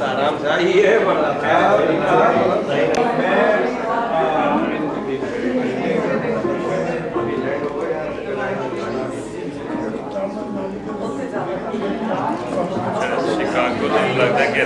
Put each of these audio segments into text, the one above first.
آرام سے آئیے شکانگو تو لگتا ہے کہ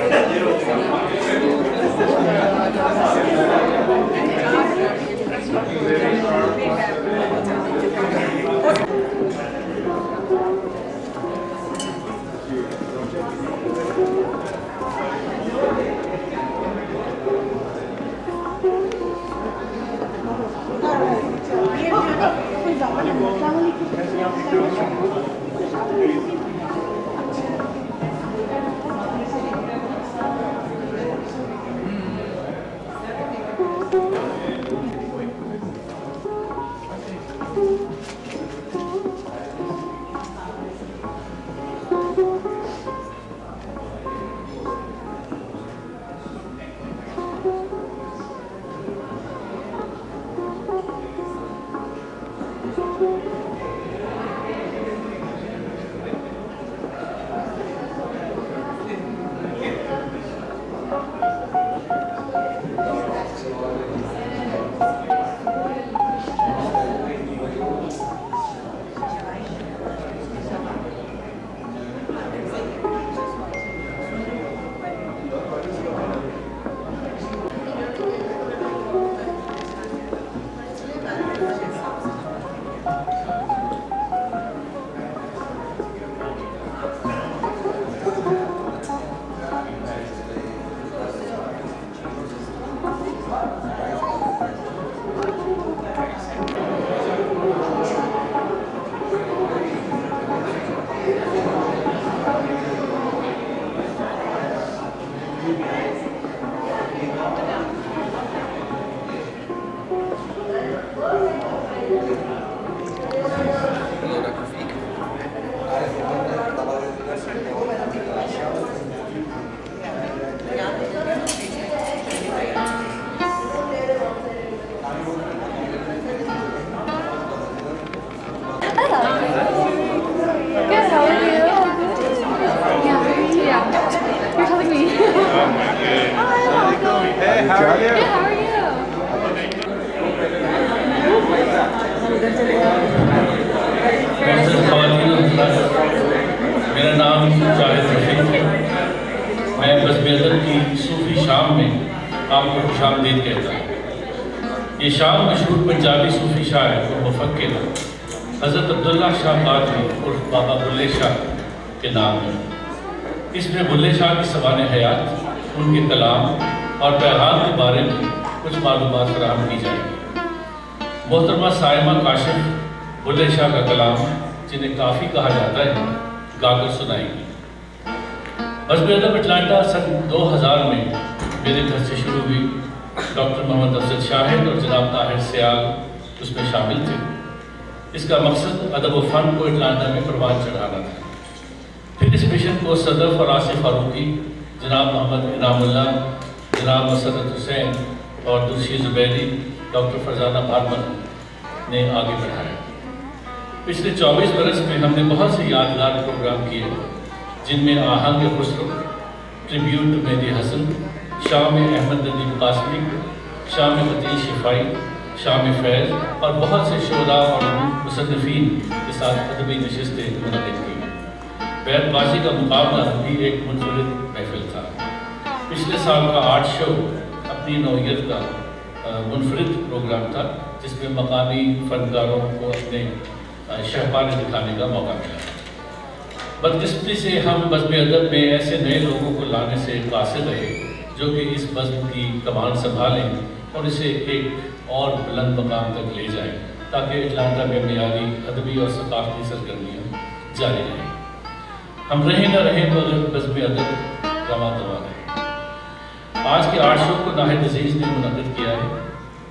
میرا نام جاوید رفیق ہے. میں بزم ادب کی صوفی شام میں آپ کو خوش آمدید کہتا ہوں. یہ شام مشہور پنجابی صوفی شاعر اور مفکر حضرت عبداللہ شاہ قادری عرف بابا بلے شاہ کے نام ہے. اس میں بلے شاہ کی سوانح حیات، ان کے کلام اور پیغام کے بارے میں کچھ معلومات فراہم کی جائیں گی. محترمہ سائمہ کاشف بلے شاہ کا کلام، جنہیں کافی کہا جاتا ہے، گا کر سنائیں گی. بزم ادب اٹلانٹا سن 2000 میں میرے گھر سے شروع ہوئی. ڈاکٹر محمد افضل شاہد اور جناب طاہر سیال اس میں شامل تھے. اس کا مقصد ادب و فن کو اٹلانٹا میں پروان چڑھانا تھا. پھر اس مشن کو صدر فراس فاروقی، جناب محمد انعام اللہ، جناب مسرت حسین اور دوسری زبیری ڈاکٹر فرزانہ بھارمن نے آگے بڑھایا. پچھلے 24 برس میں ہم نے بہت سے یادگار پروگرام کیے، جن میں آہنگ خسرو، ٹریبیوٹ ٹو مہدی حسن، شام احمد ندیم قاسمی، شام فتح شفائی، شام فیض اور بہت سے شعراء اور مصنفین کے ساتھ ادبی نشستیں منعقد کی. بیت بازی کا مقابلہ بھی ایک منفرد محفل تھا. پچھلے سال کا آرٹ شو اپنی نوعیت کا منفرد پروگرام تھا، جس میں مقامی فنکاروں کو اپنے شہپارے دکھانے کا موقع ملا. بدقسمتی سے ہم بزم ادب میں ایسے نئے لوگوں کو لانے سے قاصر رہے جو کہ اس بزم کی کمان سنبھالیں اور اسے ایک اور بلند مقام تک لے جائیں، تاکہ اٹلانٹا میں معیاری ادبی اور ثقافتی سرگرمیاں جاری رہیں. ہم رہیں نہ رہیں مگر بزم ادب رواں دواں رہے. آج کے آرٹ شو کو ناہید عزیز نے منعقد کیا ہے.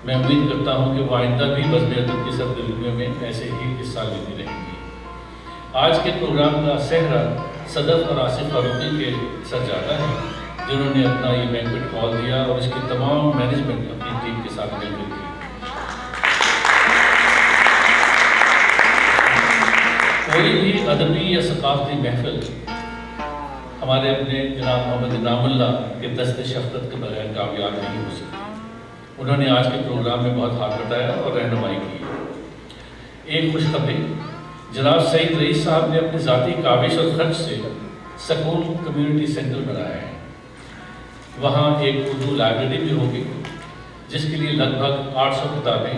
میں امید کرتا ہوں کہ وہ آئندہ بھی بزم ادب کی سرگرمیوں میں ایسے ہی حصہ لیتی رہیں گی. آج کے پروگرام کا سہرا صدف اور آصف فاروقی کے سر جاتا ہے، جنہوں نے اپنا یہ بینکویٹ ہال دیا اور اس کی تمام مینجمنٹ اپنی ٹیم کے ساتھ مل کر کی. کوئی بھی ادبی یا ثقافتی محفل ہمارے اپنے جناب محمد انعام اللہ کے دست شفقت کے بغیر کامیاب نہیں ہو سکتی۔ انہوں نے آج کے پروگرام میں بہت ہاتھ بٹایا اور رہنمائی کی۔ ایک خوشخبری، جناب سعید رئیس صاحب نے اپنی ذاتی کاوش اور خرچ سے سکون کمیونٹی سینٹر بنایا ہے۔ وہاں ایک اردو لائبریری بھی ہوگی جس کے لیے لگ بھگ 800 کتابیں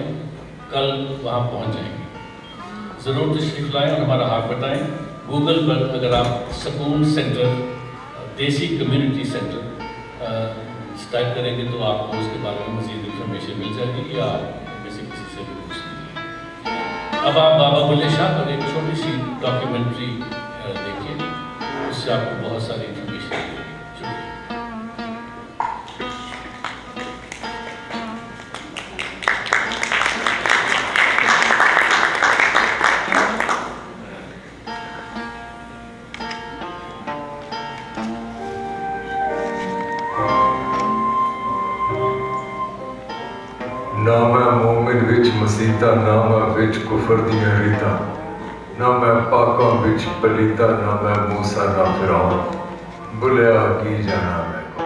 کل وہاں پہنچ جائیں گی۔ ضرور تشریف لائیں اور ہمارا ہاتھ بٹائیں۔ گوگل پر اگر آپ سکون سینٹر دیسی کمیونٹی سینٹر ٹائپ کریں گے تو آپ کو اس کے بارے میں مزید انفارمیشن مل جائے گی، یا آپ میں سے کسی سے بھی پوچھ سکیں۔ اب آپ بابا بلے شاہ پر ایک چھوٹی سی ڈاکیومنٹری دیکھیے، اس سے آپ کو بہت ساری انفارمیشن ملے گی۔ شکریہ۔ نہ میں مومن وچ مسیتا، نہ میں وچ کفر دیاں ریتاں، نہ میں پاکاں وچ پلیتا، نہ میں موسیٰ نہ فرعون۔ بھلیا کی جانا میں کو،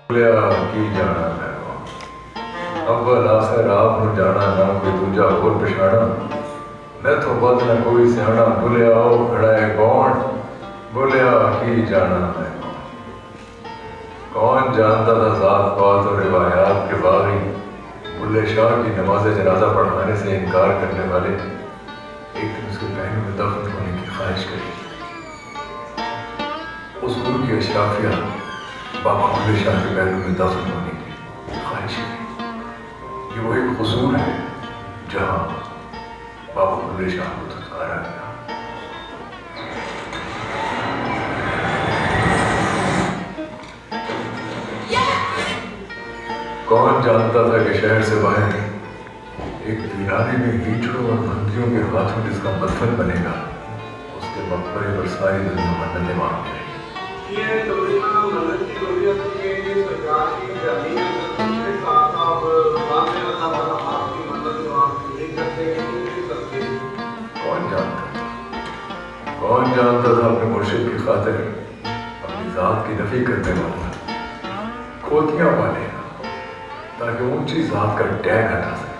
بھلیا کی جانا میں کو، اول آخر آپ نو جانا نہ کوئی دوجا ہور پچھاڑا، میں تو بد نہ کوئی سیاڑا، بھلیا او کھڑا ہے کون، بھلیا کی جانا میں کو۔ کون جانتا تھا ذات پات اور روایات کے باغی، بلے شاہ کی نماز جنازہ پڑھانے سے انکار کرنے والے ایک دن اس کے پہلو میں دفن ہونے کی خواہش کری۔ حضور کی اشرافیہ بابا بلے شاہ کے پہلو میں دفن ہونے کی خواہش کری۔ یہ وہ ایک حضور ہے جہاں بابا بلے شاہ کو دھتکارا گیا۔ کون جانتا تھا کہ شہر سے باہر ایک ویرانے میں ہیٹروں اور بندیوں کے ہاتھوں جس کا مدفن بنے گا، اس کے مقبرے پر ساری دنیا منتیں مانگنے لگی۔ کون جانتا تھا اپنے مرشد کی خاطر اپنی ذات کی نفی کرنے والا کھوتیاں والے تاکہ اونچی ذات کا ٹیگ ہٹا سکے۔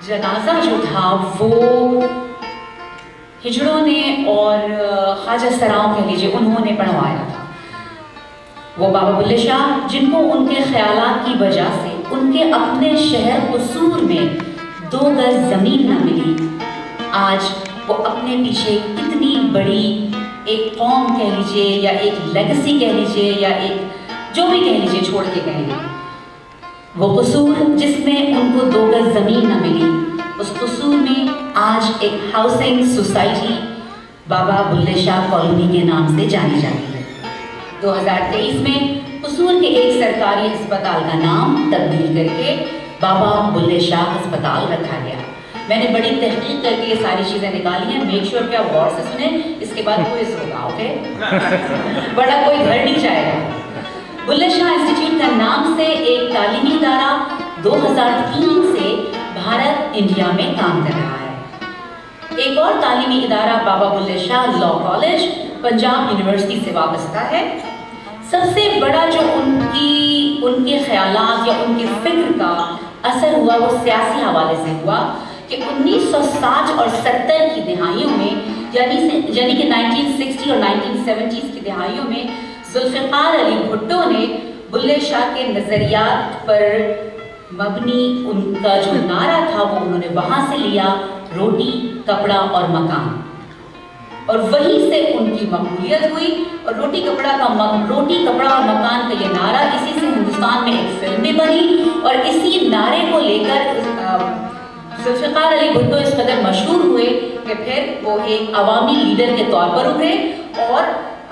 جنازہ جو تھا وہ ہجڑوں نے اور خواجہ سراؤں کہہ لیجیے انہوں نے پڑھوایا تھا۔ وہ بابا بلے شاہ جن کو ان کے خیالات کی وجہ سے ان کے اپنے شہر قصور میں 2 گز زمین نہ ملی، آج وہ اپنے پیچھے کتنی بڑی ایک قوم کہہ لیجیے یا ایک لیگسی کہہ لیجیے یا ایک جو بھی کہہ لیجیے چھوڑ کے گئے ہیں۔ وہ قصور جس میں ان کو 2 گز زمین نہ ملی، اس قصور میں آج ایک ہاؤسنگ سوسائٹی بابا بلے شاہ کالونی کے نام سے جانی جاتی ہے۔ 2023 میں قصور کے ایک سرکاری ہسپتال کا نام تبدیل کر کے بابا بلے شاہ ہسپتال رکھا گیا۔ میں نے بڑی تحقیق کر کے یہ ساری چیزیں نکالی ہیں، میک شیور کہ آپ غور سے سنیں، اس کے بعد کوئز ہوگا، اوکے؟ بڑا کوئی گھر نہیں جائے گا۔ بلے شاہ انسٹیٹیوٹ کا نام سے ایک تعلیمی ادارہ 2003 سے بھارت انڈیا میں کام کر رہا ہے۔ ایک اور تعلیمی ادارہ بابا Bulleh Shah law college Punjab university سے وابستہ ہے۔ سب سے بڑا جو ان کے خیالات یا ان کے فکر کا اثر ہوا وہ سیاسی حوالے سے ہوا کہ 1960 اور 70 کی دہائیوں میں یعنی کہ 1960 اور 1970 کی دہائیوں میں ذوالفقار علی بھٹو نے بلے شاہ کے نظریات پر مبنی ان کا جو نعرہ تھا وہ انہوں نے وہاں سے لیا، روٹی کپڑا اور مکان، اور وہیں سے ان کی مقبولیت ہوئی۔ اور روٹی کپڑا اور مکان کا یہ نعرہ، اسی سے ہندوستان میں ایک فلم بھی بنی، اور اسی نعرے کو لے کر ذوالفقار علی بھٹو اس قدر مشہور ہوئے کہ پھر وہ ایک عوامی لیڈر کے طور پر ابھرے، اور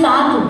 7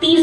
30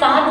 7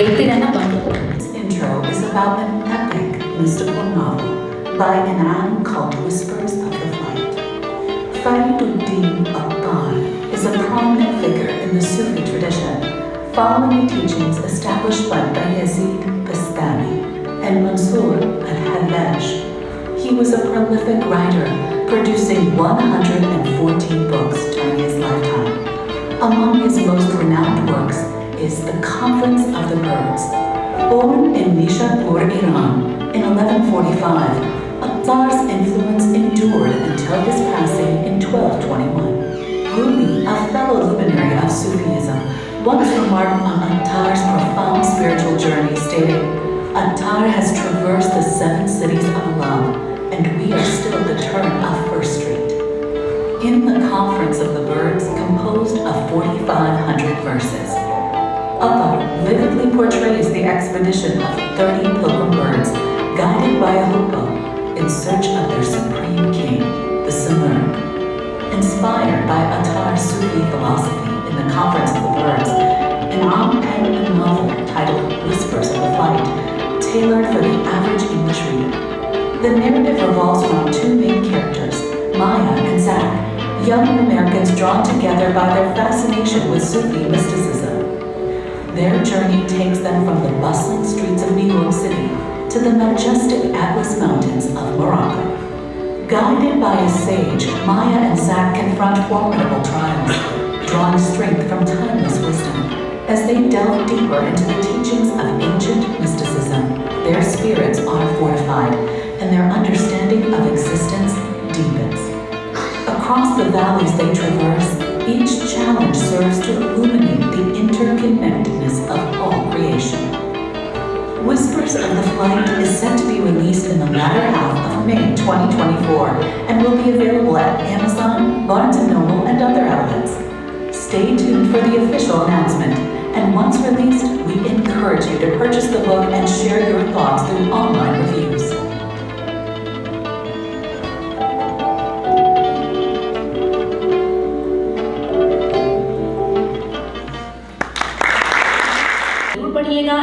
This intro is about an epic mystical novel by Annan called Whispers of the Flight. Fariduddin Attar is a prominent figure in the Sufi tradition, following the teachings established by Bayezid Bastami and Mansur al-Hallaj. He was a prolific writer, producing 114 books during his lifetime. Among his most renowned works is The Conference of the Birds. Born in Nishapur, Iran in 1145, Attar's influence endured until his passing in 1221. Rumi, a fellow luminary of Sufism, once remarked on Attar's profound spiritual journey, stating, "Attar has traversed the 7 cities of love, and we are still at the turn of First Street." In The Conference of the Birds, composed of 4,500 verses, Attar vividly portrays the expedition of 30 pilgrim birds guided by a hoopoe in search of their supreme king, the Simurgh. Inspired by Attar Sufi philosophy in the Conference of the Birds, Inam penned a novel titled Whispers of the Flight, tailored for the average English reader. The narrative revolves around two main characters, Maya and Zach, young Americans drawn together by their fascination with Sufi mysticism. Their journey takes them from the bustling streets of New York City to the majestic Atlas Mountains of Morocco. Guided by a sage, Maya and Zach confront formidable trials, drawing strength from timeless wisdom. As they delve deeper into the teachings of ancient mysticism, their spirits are fortified and their understanding of existence deepens. Across the valleys they traverse, each challenge serves to illuminate the interconnectedness of all creation. Whispers of the Flight is set to be released in the latter half of May 2024 and will be available at Amazon, Barnes & Noble, and other outlets. Stay tuned for the official announcement, and once released, we encourage you to purchase the book and share your thoughts through online reviews.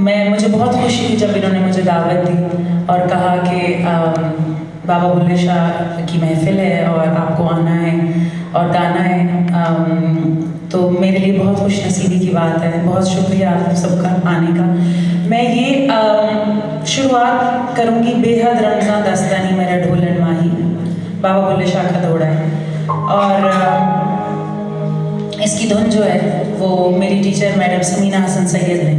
مجھے بہت خوشی ہوئی جب انہوں نے مجھے دعوت دی اور کہا کہ بابا بلے شاہ کی محفل ہے اور آپ کو آنا ہے اور گانا ہے، تو میرے لیے بہت خوش نصیبی کی بات ہے. بہت شکریہ آپ سب کا آنے کا. میں یہ شروعات کروں گی بے حد رمضاں دستانی میرا ڈھولن ماہی، بابا بلے شاہ کا دوڑا ہے، اور اس کی دھن جو ہے وہ میری ٹیچر میڈم سمینہ حسن سید نے